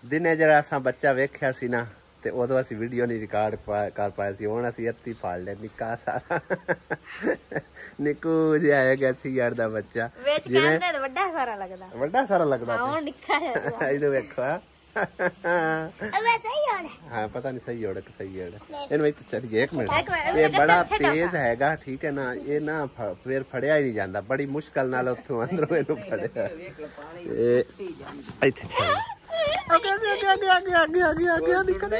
दिने जरा असा बच्चा वेख्या सी ना ते उदों असी वीडियो नहीं रिकॉर्ड कर पाए सी। हुण असी हत्थी फाड़ लिया निक्का सारा निक्कू जिहा है गया सी यार दा बच्चा जिवें वड्डा सारा लगदा हां निक्का है इधर वेखो अबे सही होड़ हां पता नहीं सही होड़ कि सही होड़ इन विच चलिए एक मिनट ये बड़ा तेज हैगा ठीक है ना ये ना फिर फड़िया ही नहीं जांदा बड़ी मुश्किल नाल उथों अंदरों इनु फड़िया ये इथे चल ओके आगे निकल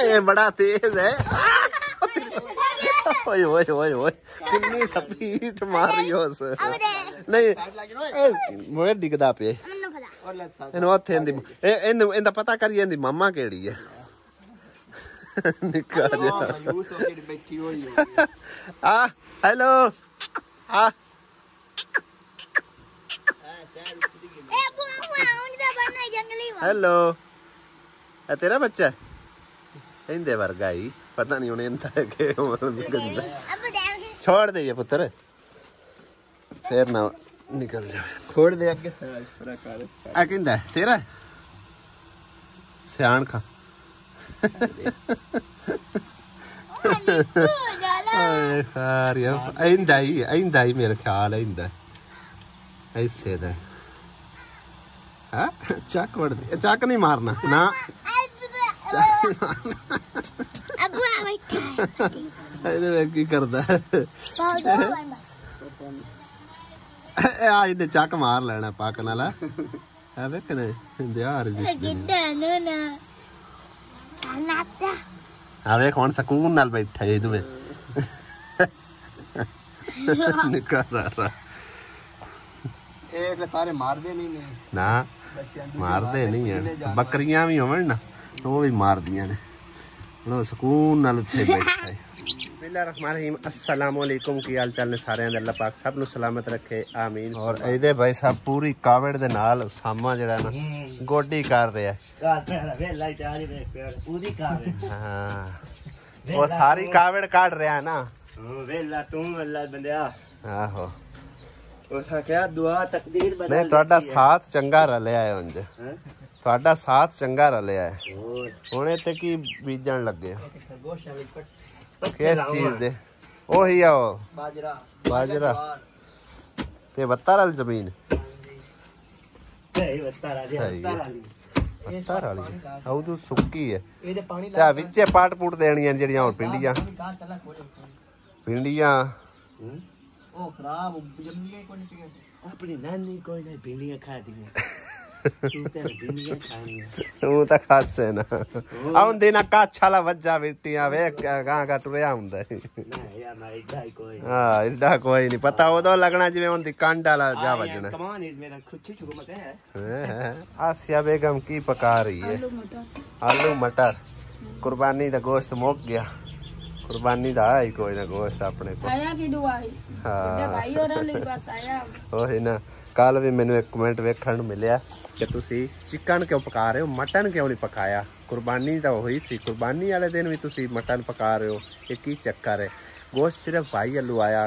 ये बड़ा तेज है ओए ओए ओए ओए कितनी स्पीड मार रही हो उस नहीं मोए डिगदा पे इन ओथे इंदी इंदा पता करिए इंदी मम्मा केड़ी है निका जा आ हेलो आ हेलो तेरा बच्चा इंदे वर्गा ही पता नहीं उन्हें छोड़ दे ये पुत्र फिर ना निकल जाए छोड़ दे आगे किंदा तेरा सियाण खा सारी इंदा ही मेरा ख्याल है इंदा ऐसे दा हाँ चक वड़ चक नहीं मारना ना की करदा इन्हें चक मार लेना पक नाला वेखने वेख हुण सकून नाल बैठा है इधर निक्का सारा सारे मारदे नहीं ना मारदे नहीं है बकरियां भी होवन ना तो वो भी मार दियां ने सुकून नाल उत्थे बैठा है बिस्मिल्लाहिर्रहमानिर्रहीम अस्सलाम वालेकुम की हाल चाल ने सारे अल्लाह पाक सब नु सलामत रखे आमीन। और इहदे भाई साहब पूरी कावड़ दे नाल सामा जेड़ा ना गोडी कर रहा है हां वो सारी कावड़ काट रहा है ना वेला तू वेला बंदिया आहो उसा क्या दुआ तकदीर बदल नहीं ਤੁਹਾਡਾ ਸਾਥ ਚੰਗਾ ਰਲਿਆ ਹੈ ਉਂਝ ਤੁਹਾਡਾ ਸਾਥ ਚੰਗਾ ਰਲਿਆ ਹੈ ਹੁਣੇ ਤੇ ਕੀ ਬੀਜਣ ਲੱਗੇ ਕਿਸ ਚੀਜ਼ ਦੇ ਉਹੀ ਆ ਬਾਜਰਾ ਤੇ ਵੱਤਾਰ ਵਾਲੀ ਜ਼ਮੀਨ ਸਹੀ ਵੱਤਾਰ ਵਾਲੀ ਆਉਦੂ ਸੁੱਕੀ ਹੈ ਤੇ ਵਿੱਚੇ ਪਾਟ ਪੂਟ ਦੇਣੀਆਂ ਜਿਹੜੀਆਂ ਹੁਣ ਪਿੰਡੀਆਂ ओ खराब जमीने को नहीं अपनी नानी कोई नहीं भिंडियां खा दी तू ते भिंडियां खानी तू तो खास है ना आउंदे ना काछाला वज्जा बेटियां वे गां का टुरिया हुंदा ना यार ना इडा कोई हां इडा कोई नहीं पता ओदो लगना जिवें हुंदी कांड वाला जा वजना कमान मेरा खुची छुगमत है आसिया बेगम की पका रही है आलू मटर कुर्बानी दा गोश्त मुक गया कुर्बानी दा आई कोई ना गोश्त अपने को आया की दुआ है हां भाई और ले बस आया ओही ना कल भी मैंने एक कमेंट वेखण ਨੂੰ ਮਿਲਿਆ कि तुसी चिकन क्यों पका रहे हो मटन क्यों नहीं पकाया कुर्बानी तो हुई सी कुर्बानी वाले दिन भी तुसी मटन पका रहे हो ये की चक्कर है गोश्त सिर्फ भाई आलू आया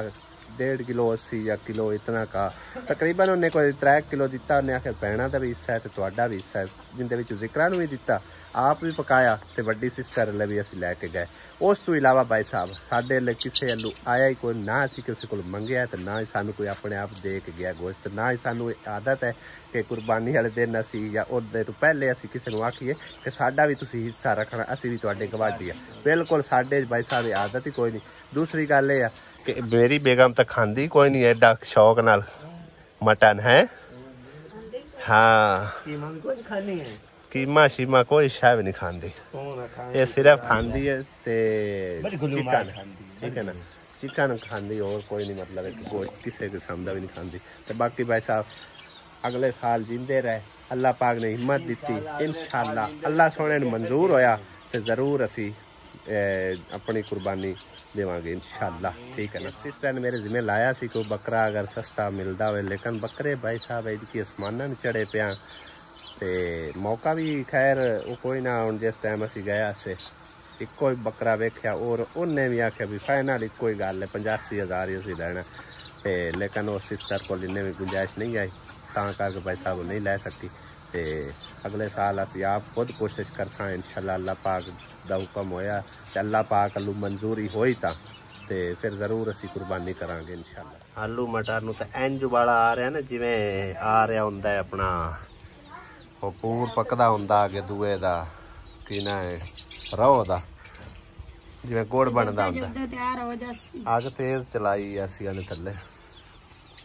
1.5 किलो 80 या किलो इतना का तकरीबन उन्हें कोई 3 किलो दिता उन्हें आखिर भैणा का भी हिस्सा है तो तुहाडा भी हिस्सा है जिंदे विच जिकरा नूं भी दिता आप भी पकाया तो वड्डी सिस्टर ले भी असीं लैके गए। उस तो इलावा भाई साहब साडे ले किसी आलू आया ही कोई ना असीं किसी को मंगिया तो ना ही सानू कोई अपने आप दे के गया गोश्त ना ही सानू आदत है कि कुर्बानी वाले दिन असीं या उहदे तो पहले असीं किसी नूं आखीए कि साडा भी तुसीं हिस्सा रखना असीं भी तुहाडे गवाडी है बिल्कुल साडे भाई साहब आदत ही कोई नहीं। दूसरी गल ये कि मेरी बेगम तो खांदी कोई नहीं एडा शौक नाल मटन है हाँ कीमा शीमा कोई शाय भी नहीं खाती ये सिर्फ खाती है ते चिकन ठीक है ना चिकन खाती और कोई नहीं मतलब गोश्त किसी किस्म का भी नहीं खाती तो बाकी भाई साहब अगले साल जींदे रहे अल्लाह पाक ने हिम्मत दी इंशाअल्लाह अल्लाह सोने ने मंजूर होया तो जरूर असी अपनी कुर्बानी देवांगे इंशाअल्लाह ठीक है ना। सिस्टर ने मेरे जिम्मे लाया सी कोई बकरा अगर सस्ता मिलता हो लेकिन बकरे भाई साहब इनकी आसमाना नहीं चढ़े पिया ते मौका भी खैर वो कोई ना हुण जिस टाइम असी गया से इको ही बकरा वेख्या और उन्हें भी आख्या भी फाइनल इको ही गल है 85,000 ही असी लैना ते लेकिन उस सिस्टर को इन्हें भी गुंजाइश नहीं आई तां करके भाई साहब नहीं लै सकती ते अगले साल असी आप खुद कोशिश करसा इंशाल्लाह अल्लाह पाक दा हुक्म होया ते अल्लाह पाक अल्लू मंजूरी होई ते फिर जरूर असी कुर्बानी करांगे इंशाल्लाह। आलू मटर नूं ते इंज वाला आ रहा ना जिवें आ रहा हुंदा है अपना वो पूर पकदा हुंदा अगे दूए दा की ना है रहो दा जिवें गुड़ बनदा हुंदा। अग तेज चलाई असी ने थल्ले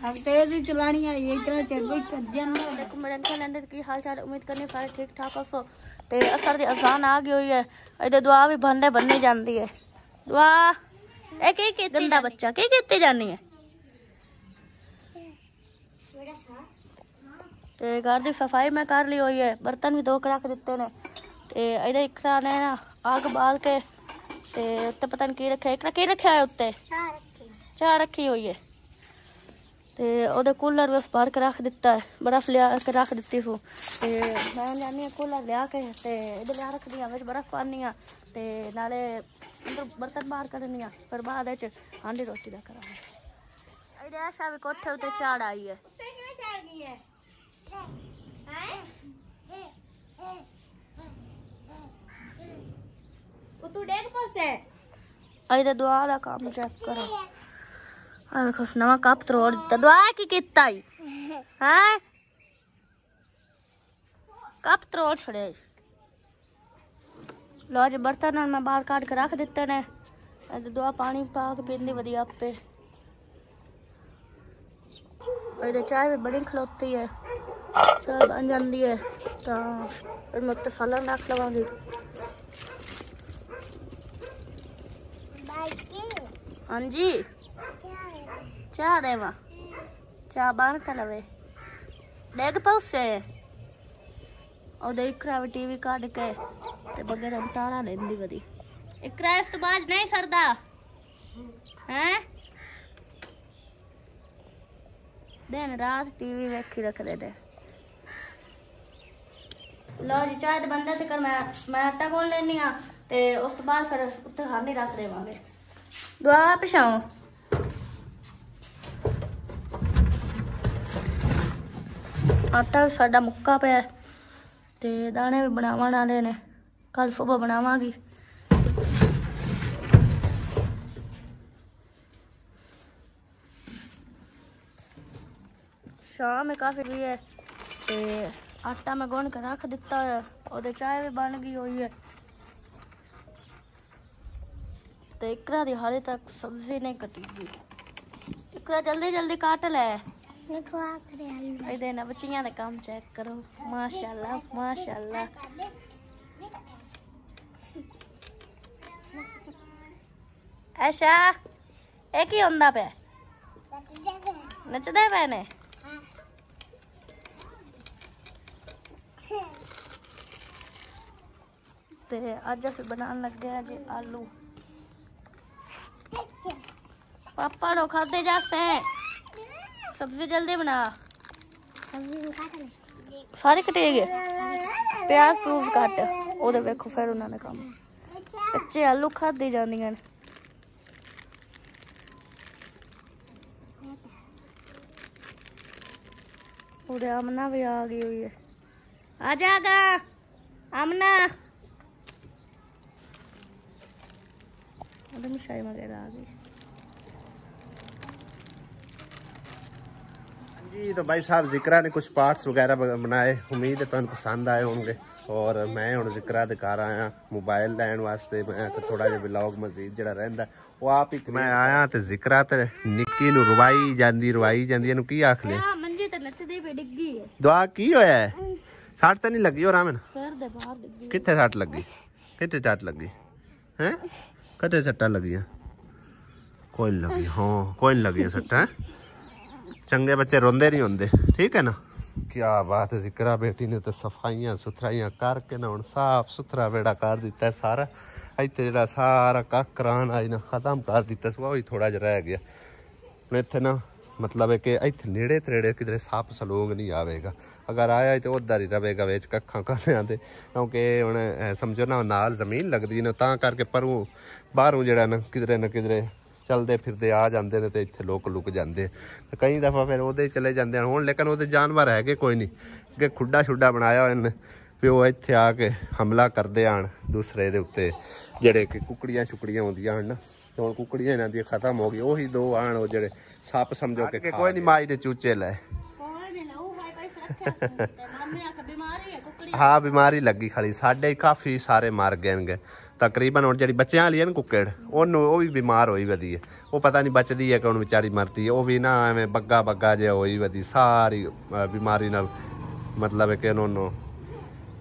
अब तेज ही चलानी है ये इतना चल गई कजन देखो मेरे अंकल की हाल चाल उम्मीद करने सारे ठीक ठाक हो ते असर दी अजान आ गई हुई है इधर दुआ भी बनने जांदी है दुआ ए के गंदा बच्चा के कीती जानी है ते घर दी सफाई मैं कर ली हुई है बर्तन भी धो के रख दिते ने ते इधर इकरा ने ना आग बाल के ते उत्ते पता नहीं की रखा इकरा की रखा है उत्ते चाह रखी हुई है ते ओदे कूलर बस भर के रख दिता है बर्फ लिया के रख दिती सू ते मैं जानी कूलर लिया के ते इधर लिया रख दिया विच बर्फ पानी ते नाले अंदर बर्तन बाहर करनी फिर बाद विच हांडी रोटी दा करांगे। इधर ऐसा भी कोठे उते चाड़ आई है तू देख पासे इधर दुआ दा काम चेक करो देखो नवा कप तोड़ दिता दुआ की कीता ही हैं कप तोड़ छड़े लो जी बर्तन मैं बाहर काट के रख दिते ने दुआ पानी पा के पींदी वधिया आपे इधर चाय भी बड़ी खलोती है चाय बन जाती है तो फिर मैं तो सालन रख लवांगी। हाँ जी चाह देवा चाह बन कर लवे देख पौसे इकरा भी टीवी कट के ते बगैर टाला लेंदी वधी इकरा इस तो बाज नहीं सरदा हैं दिन रात टीवी वेखी रख दे लो जी चाय बनदा ते कर मैं आटा गोल लेनी आ ते उस तो बाद फिर उत्ते खानी रख देवांगे दुआ पिछाओ आटा भी साडा मुक्का पे ते दाने भी बनावन वाले ने कल सुबह बनावांगी। शाम काफी भी है ते आटा मैं गुन के रख दिता है और चाय भी बन गई हुई है ते इकरा दी हाले तक सब्जी नहीं कटी गई इकरा जल्दी जल्दी काट ले इधर ना बच्चियां दा काम चेक करो माशाल्लाह माशाल्लाह ऐशा ए की होंदा पे नचदे पे ने ते अज अस बनाने लग गए जी आलू पापा रो खाते जासे सब्जी जल्दी बना सारे कटे गए प्याज प्यूज कट ओदे वेखो फिर उन्होंने काम कच्चे आलू खादे जांदियां ओदे आमना भी आ गई हुई है आ जागा आमना ओदे मिठाई वगैरह आ गई जी। तो भाई साहब जिक्रा ने कुछ पार्ट्स वगैरह बनाए उम्मीद है तुहानू पसंद आए होंगे और मैं हुण जिक्रा दे घर आया मोबाइल लैन वास्ते मैं थोड़ा जिहा व्लॉग मजीद जिहड़ा रहिंदा वो आप ही मैं आया ते जिक्रा ते निक्की नू रवाई जांदी इहनू की आख ले मंजी ते नचदी पे डिग्गी है दुआ की होया है सट ते नहीं लगी हो रामन सर दे बाहर डिग्गी कित्थे सट लगी कित्थे चट लगी हैं कदे सट्टा लगियां कोई लगी हाँ कोई लगी सट्टा चंगे बच्चे रोंदे नहीं होंदे ठीक है ना क्या बात है जिक्रा बेटी ने तो सफाइयां सुथराइयां करके ना हुण साफ सुथरा बेड़ा कर दिता है सारा इत्थे जेड़ा सारा कक्क करान आई ना खत्म कर दिता सुआ ही थोड़ा जिहा रह गया हुण इत्थे ना मतलब है कि इत्थे नेड़े तरेड़े किधरे सप सलोंग नहीं आवेगा अगर आया तो उधर ही रहेगा विच कक्खां कलियां ते क्योंकि हुण समझो ना नाल जमीन लगदी ना तां करके परूं बाहरों जेड़ा ना किधरे चलते फिरते आ जाते हैं तो इतने लोग लुक जाते हैं। कई दफ़ा फिर वो चले जाते हैं हूँ, लेकिन वो जानवर है कि कोई नहीं कि खुड्डा शुड्डा बनाया इन्हें भी वो इत्थे आके हमला करते आन दूसरे के उत्ते जेड़े कि कुकड़ियाँ शुकड़ियाँ होंदियां हैं ना। तो हुण कुकड़ियाँ इन्हां दी खत्म हो गई, वही दो आन वो जेड़े सप समझो कि कोई नहीं माई दे चूचे लै। हाँ बीमारी लगी खाली साढ़े काफ़ी सारे मर गए तकरीबन। हुण जिहड़ी बच्चियां वाली है ना कुक्कड़ ओनू वो भी बीमार होई वधी है, वो पता नहीं बचदी है कि हुण बेचारी मरती है। वो भी ना एवें बग्गा बग्गा जिहा होई वधी सारी बीमारी नाल, मतलब कि उन्होंने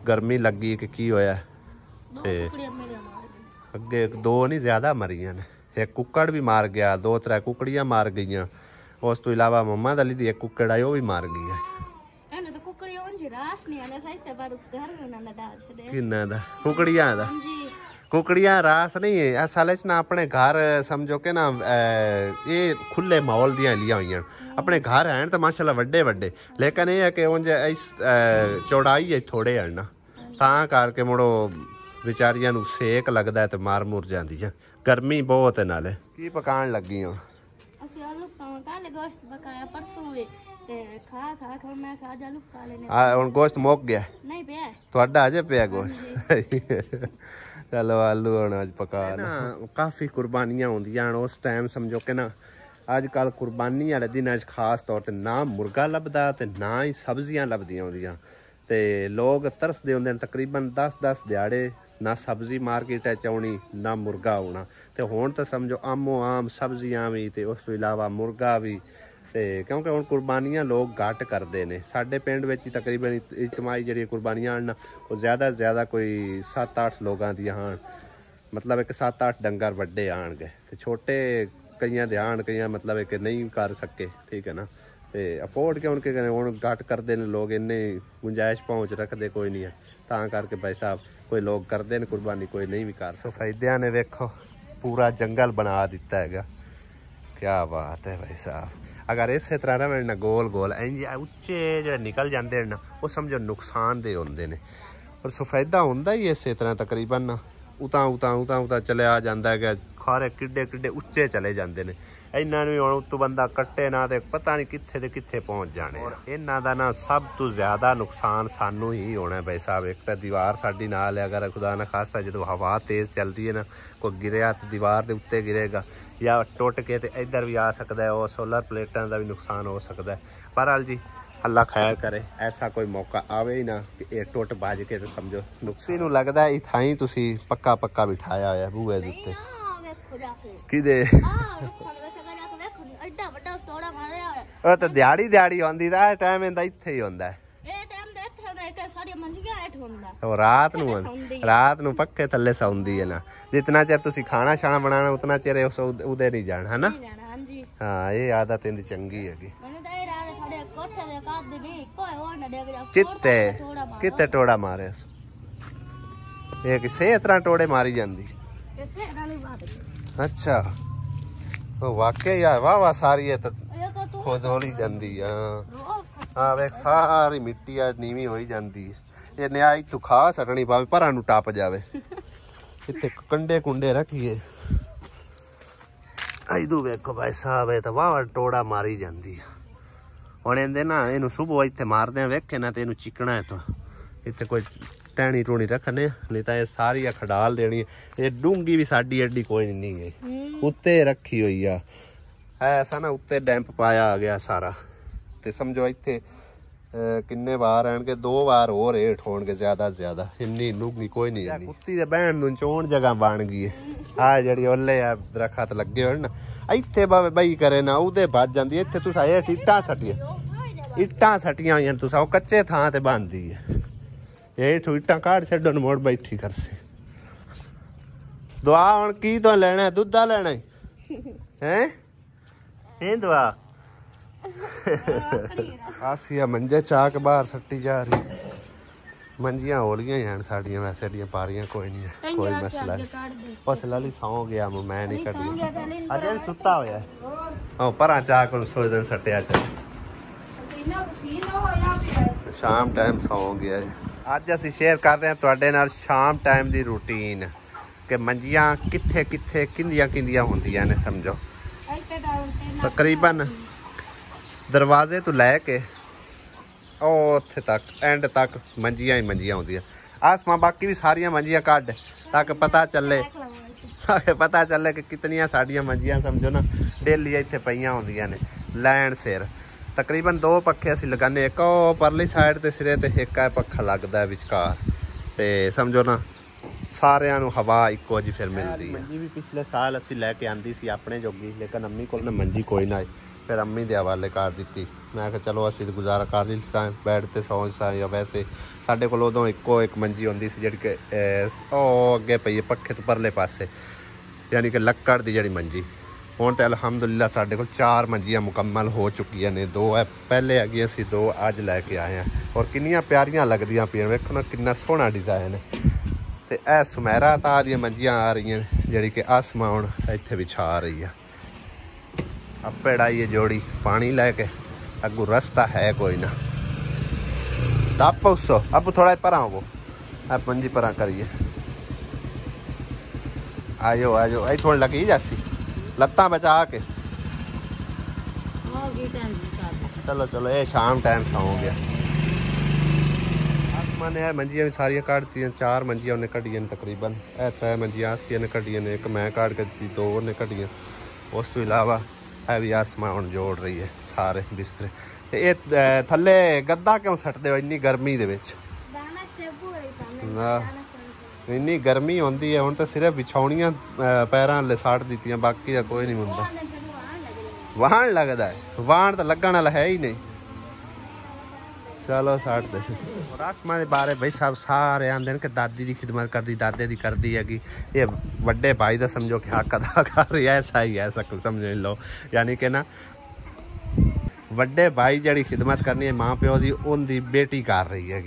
गर्मी लगी कि की होया ते अगे दो नहीं ज़्यादा मरियां ने। एक कुक्कड़ भी मार गया, 2-3 कुकड़ियां मार गई। उस तो इलावा मम्मा दली दी एक कुक्कड़ आई वो भी मार गई है। किन्ना दा कुकड़ियां दा कुकड़ियां रास नहीं है असल च ना अपने घर समझो कि ना ये खुले माहौल दियां लिया हुई अपने घर हैं तो माशाल्लाह वड्डे वड्डे, लेकिन ये है कि उंज चौड़ाई है थोड़े हैं ना तां करके मुड़ो बेचारियां नूं सेक लगदा है तो मार मुर जांदियां। गर्मी बहुत है नाले। की पकान लगी हो? हुण गोश्त मुक गया तुहाडा अजे पिया गोश्त? चलो आलू हुण अज पका ना। काफ़ी कुर्बानियां होंदियां उस टाइम समझो कि ना अजकल कुर्बानी वाले दिन खास तौर पर ना मुर्गा लभदा ते ना ही सब्जियां लभदियां होंदियां ते लोग तरसदे होंदे तकरीबन 10-10 दिहाड़े ना सब्जी मार्केट आउणी ना मुर्गा आउणा। ते हुण तो समझो आमो आम सब्जियां भी ते उस तो इलावा मुर्गा भी ते क्योंकि हुण कुर्बानियां लोग घट करते हैं। साडे पिंड विच तकरीबन इजतमाही जिहड़ी कुर्बानियां आन वो ज़्यादा से ज़्यादा कोई 7-8 लोगों दी आन, मतलब एक 7-8 डंगर वड्डे आणगे ते छोटे कईयां दे आन कईयां मतलब कि नहीं कर सके, ठीक है ना। ते अफोर्ड क्यों कि हुण घट करते हैं लोग, इन्ने गुंजाइश पहुँच रखते कोई नहीं है तां करके भाई साहब कोई लोग करते हैं कुर्बानी कोई नहीं भी कर। सफैदियां ने वेखो पूरा जंगल बना दिता है, क्या बात है भाई साहब। अगर इस तरह रहे ना गोल गोल इंज उच्चे जो निकल जाते हैं ना वो समझो नुकसानदेह होंगे ने। और सफेदा होंदा ही इस तरह तकरीबन ना उतां उतां उतां उतां चले आ जाता है कि खारे किड्डे किड्डे उच्चे चले जाते हैं। इन्हों भी हम उत्तों बंदा कट्टे ना तो पता नहीं कित्थे ते कित्थे पहुँच जाने। इन्हों का ना सब तो ज़्यादा नुकसान सानू ही होना भाई साहब। एक तो दीवार साडी नाल है, अगर खुदा ना खास्ता जो हवा तेज़ चलती है ना कोई गिरया तो दीवार के उत्ते गिरेगा या टुट के तो इधर भी आ सकता है, और सोलर प्लेटां का भी नुकसान हो सकता है। बहरहाल जी अल्लाह खैर करे ऐसा कोई मौका आवे ही ना कि ये टुट बज के तो समझो नुकसान लगता है। थाई तुसी पक्का पक्का बिठाया होया बूहे दे उत्ते किदे तो दिहाड़ी दिहाड़ी आंदी दा टाइम इंदा इत्थे ही होंदा है। रात नू पक्के थल्ले सौंदी है ना। जितना चेर तुसी खाना शाना बनाना उतना चेर उदे नहीं जाना है ना। हाँ ये आदत इनकी चंगी है। कित्ते कित्ते टोड़ा मारे ये किसे इतना टोड़े मारी जांदी? अच्छा तो वाकई यार वाह वाह सारी है तो खोदोली जांदी। हाँ वेख सारी मिट्टी नीवी हो जाती है। ये न्याय तू खा सटनी पावे परा नू टप जावे। इतने कंडे कुंडे रखिए इदू वेखो भाई साहब ये तो वाह टोड़ा मारी जाती है। हुण इहदे ना इनू सुबह इत्थे मारदे वेखे ना तो इनू चिकना है तो इत्थे कोई टहनी टूनी रखने नहीं तो ये सारी खडाल देनी। ये डूंगी भी साडी एडी कोई नहीं है उत्ते रखी हुई है ऐसा ना उत्ते डैंप पाया आ गया सारा। तो समझो इत्थे किन्ने बार आएंगे 2 बार और हेठ होणगे ज्यादा से ज्यादा इन्नी नुगी कोई नहीं है। कुत्ती दे बहन नूं चोण जगह बन गई है। आ जेहड़ी ओले आ दरखत लगे होण ना इत्थे बावे बई करे ना उदे बच जांदी। इत्थे तुसां हेठ इट्टां सटियां होईयां तुसां कच्चे थां ते बांधी है। हेठ इट्टां काढ़ छड्डो न मोड़ बैठी करसे। दुआ हुण की तो लेना है दुद्धा लेना है दुआ आसिया मंजे चा के बाहर सट्टी जा रही। मंजियां होलियां हैं साड़ियां वैसे एडियां पारियां कोई नहीं है कोई मसला नहीं। बस लाली सौ गया मैं नहीं कटी अजे भी सुता होया हां परा चा को सोच सट्टिया च शाम टाइम सौ गया है। अज असीं शेयर कर रहे हैं तुहाडे नाल शाम टाइम दी रूटीन कि मंजियां कित्थे कित्थे किंदियां किंदियां होंदियां ने समझो। ਤਕਰੀਬਨ ਦਰਵਾਜ਼ੇ ਤੋਂ ਲੈ ਕੇ ਉਹ ਉੱਥੇ ਤੱਕ ਐਂਡ ਤੱਕ ਮੰਜੀਆਂ ਹੀ ਮੰਜੀਆਂ ਹੁੰਦੀਆਂ। ਆਸਮਾਂ ਬਾਕੀ ਵੀ ਸਾਰੀਆਂ ਮੰਜੀਆਂ ਕੱਢ ਤਾਂ ਕਿ ਪਤਾ ਚੱਲੇ ਕਿ ਕਿਤਨੀਆਂ ਸਾਡੀਆਂ ਮੰਜੀਆਂ ਸਮਝੋ ਨਾ ਡੇਲੀ ਇੱਥੇ ਪਈਆਂ ਹੁੰਦੀਆਂ ਨੇ ਲੈਣ ਸਿਰ। ਤਕਰੀਬਨ 2 ਪੱਖੇ ਅਸੀਂ ਲਗਾਉਂਦੇ, ਇੱਕ ਉਹ ਪਰਲੀ ਸਾਈਡ ਤੇ ਸਿਰੇ ਤੇ ਇੱਕ ਹੈ ਪੱਖਾ ਲੱਗਦਾ ਵਿਚਕਾਰ, ਤੇ ਸਮਝੋ ਨਾ ਸਾਰਿਆਂ ਨੂੰ ਹਵਾ ਇੱਕੋ ਜਿਹੀ ਫਿਰ ਮਿਲਦੀ ਹੈ। ਮੰਜੀ ਵੀ ਪਿਛਲੇ ਸਾਲ ਅਸੀਂ ਲੈ ਕੇ ਆਂਦੀ ਸੀ ਆਪਣੇ ਜੋਗੀ, ਲੇਕਿਨ ਅੰਮੀ ਕੋਲ ਨਾ ਮੰਜੀ ਕੋਈ ਨਾ, ਫਿਰ ਅੰਮੀ ਦੇ ਹਵਾਲੇ ਕਰ ਦਿੱਤੀ। ਮੈਂ ਕਿਹਾ ਚਲੋ ਅਸੀਂ ਗੁਜ਼ਾਰਾ ਕਰ ਲਈ ਸਾਂ, ਬੈੱਡ ਤੇ ਸੌਂ ਸਾਂ, ਜਾਂ ਵੈਸੇ ਸਾਡੇ ਕੋਲ ਉਦੋਂ ਇੱਕੋ ਇੱਕ ਮੰਜੀ ਹੁੰਦੀ ਸੀ ਜਿਹੜੀ ਕਿ ਉਹ ਅੱਗੇ ਪਈ ਹੈ ਪੱਖੇ ਤੋਂ ਪਰਲੇ ਪਾਸੇ, ਯਾਨੀ ਕਿ ਲੱਕੜ ਦੀ ਜਿਹੜੀ ਮੰਜੀ। ਹੁਣ ਤਾਂ ਅਲਹਮਦੁਲਿਲਾ ਸਾਡੇ ਕੋਲ 4 ਮੰਜੀਆਂ ਮੁਕੰਮਲ ਹੋ ਚੁੱਕੀਆਂ ਨੇ, 2 ਹੈ ਪਹਿਲੇ ਹੈਗੀਆਂ ਸੀ, 2 ਅੱਜ ਲੈ ਕੇ ਆਏ ਹਾਂ। ਔਰ ਕਿੰਨੀਆਂ ਪਿਆਰੀਆਂ ਲੱਗਦੀਆਂ ਪਈਆਂ, ਵੇਖੋ ਨਾ ਕਿੰਨਾ ਸੋਹਣਾ ਡਿਜ਼ਾਈਨ ਹੈ। ਤੇ ਇਹ ਸੁਮੈਰਾ ਤਾਂ ਦੀਆਂ ਮੰਜੀਆਂ ਆ ਰਹੀਆਂ ਜਿਹੜੀ ਕਿ ਆਸਮਾਂ ਹੁਣ ਇੱਥੇ ਵਿਛਾ ਰਹੀ ਆ। ਆਪੇ ਡਾਈਏ ਜੋੜੀ ਪਾਣੀ ਲੈ ਕੇ, ਅੱਗੂ ਰਸਤਾ ਹੈ ਕੋਈ ਨਾ। ਟੱਪ ਉਸੋ ਅਬ ਥੋੜਾ ਪਰਾਂ ਹੋਵੋ, आप मंजी परा करिए। आजो आजो आई थोड़ी लगी जासी लत्ता बचा के। चलो चलो ये शाम टाइम सौ गया। मैंने मंजियां भी सारिया काटती हैं, 4 मंजियां उन्हें कटियां तकरीबन, 3 मंजियां आसिया ने कटियां ने, एक मैं काट के दी, 2 उन्हें कटियां। उस तो इलावा है भी आसमान हुण जोड़ रही है सारे बिस्तरे। ते ये थल्ले गद्दा क्यों सटदे हो इन्नी गर्मी दे विच? इन्नी गर्मी होंदी है, हुण तो सिर्फ बिछाउणियां पैरां ले साट दित्तियां, बाकी दा कोई नहीं हुंदा। वाहन लगदा है, वाहन तो लगण वाला है ही नहीं। चलो साट दे। और आसमान के बारे भाई साहब सारे आंदे कि दादी की खिदमत करदी, दादे की करदी है कि ये वड्डे भाई दा समझो कि हक अदा कर रही है, ऐसा ही है, ऐसा कुछ समझ लो। यानी कि ना वड्डे भाई जड़ी खिदमत करनी है माँ प्यो की, उनकी बेटी कर रही है।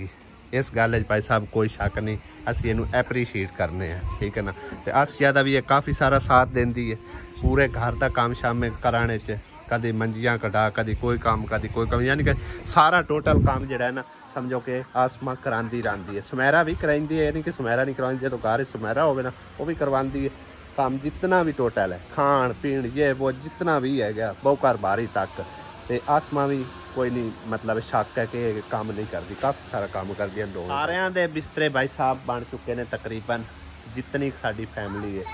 इस गल भाई साहब कोई शक नहीं, असी इनू एप्रीशिएट करने हैं, ठीक है ना। तो अस ज़्यादा भी काफ़ी सारा साथ देंदी है पूरे घर का काम शाम में कराने च, कभी मंजियां कटा, कभी कोई काम, कभी कोई काम, यानी कि सारा टोटल काम जो है ना समझो कि आसमां करांदी रहती है। सुमेरा भी करांदी है, यानी कि सुमेरा नहीं करवाती, जो घर सुमेरा हो ना वो भी करवाती है काम, जितना भी टोटल है खान पीन ये वो जितना भी है गया बहुकार बारी तक। तो आसमां भी कोई नहीं मतलब शक है कि काम नहीं करती, काफ़ी सारा काम कर दिया। दो सारिਆਂ ਦੇ बिस्तरे भाई साहब बन चुके हैं तकरीबन जितनी साड़ी फैमिली है।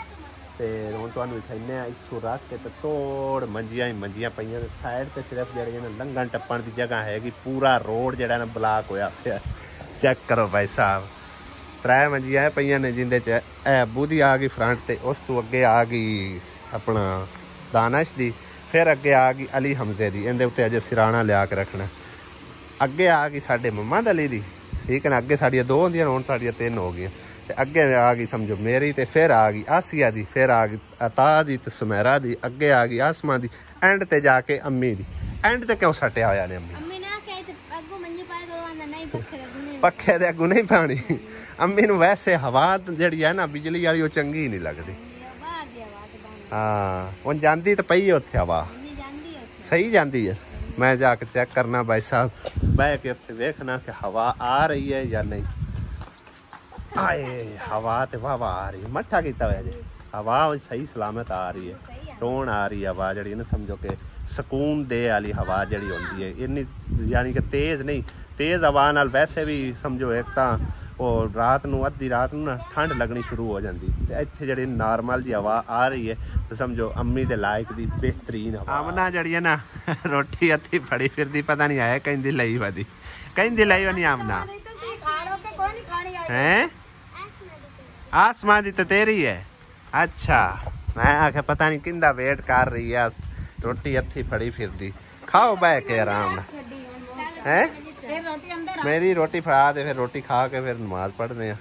तो हम तुहानू दिखाने इत्थों रख के तो तोड़ मंजियां ही मंजियां पईयां, साइड ते सिर्फ जेह्ड़े ना लंघन टप्पण की जगह हैगी, पूरा रोड जेह्ड़ा ना ब्लॉक होया पिया। चेक करो भाई साहब, 3 मंजियां पईयां ने जिंदे च अबू दी आ गई फ्रंट ते, उस तो अगे आ गई अपना दानिश दी, फिर अगे आ गई अली हमजे दी, इहदे उत्ते अजे सिराना लिया के रखना। अगे आ गई साडे मम्मा अली दी, ठीक है ना, अगे साड़ियां 2 होंदियां, हुण साड़ियां 3 हो गई। अगे आ गई समझो मेरी, ते फिर आ गई आसिया दी, फिर आ गई अता दी, ते सुमेरा दी, अगे आ गई आसमां दी, एंड ते जाके अम्मी दी। एंड ते क्यों सट्टिया होया ने अम्मी? पक्खे दे अगू नहीं पानी। अम्मी नूं वैसे हवा जिहड़ी है ना बिजली वाली वो चंगी नहीं लगदी। हाँ हुण जांदी ते पई उत्थे हवा सही जांदी है। मैं जाके चेक करना भाई साहब, बह के उत्थे वेखना कि हवा आ रही है या नहीं। आए हवा ते वाह आ रही है, मट्ठा कीता होया जी, हवा सही सलामत आ रही है, टोन आ रही है हवा जड़ी ना, समझो कि सुकून दे वाली हवा जड़ी होंदी है, इन्नी यानी कि तेज़ नहीं, तेज़ हवा नाल वैसे भी समझो एक तां और रात नूं अद्धी रात नूं ना ठंड लगनी शुरू हो जाती, इत्थे जड़ी नॉर्मल जी हवा आ रही है तो समझो अम्मी दे लायक दी बेहतरीन हवा। आमना जड़ी है ना रोटी हत्थी फड़ी फिरदी, पता नहीं आया कहंदी लई वदी, कहंदी लई वनी आमना हैं आसमां दी तो तेरी है। अच्छा मैं आखे पता नहीं किंदा वेट कर रही है, रोटी हत्थी फड़ी फिरदी। खाओ बह के आराम है, मेरी रोटी फड़ा दे, फिर रोटी खा के फिर नमाज पढ़ते हैं।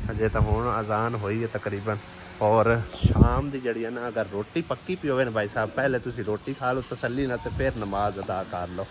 अजे तो हुण अजान हुई है तकरीबन, और शाम की जड़ी है ना अगर रोटी पक्की पी होवे ना भाई साहब, पहले तुसी रोटी खा लो तसल्ली ना, तो फिर नमाज अदा कर लो।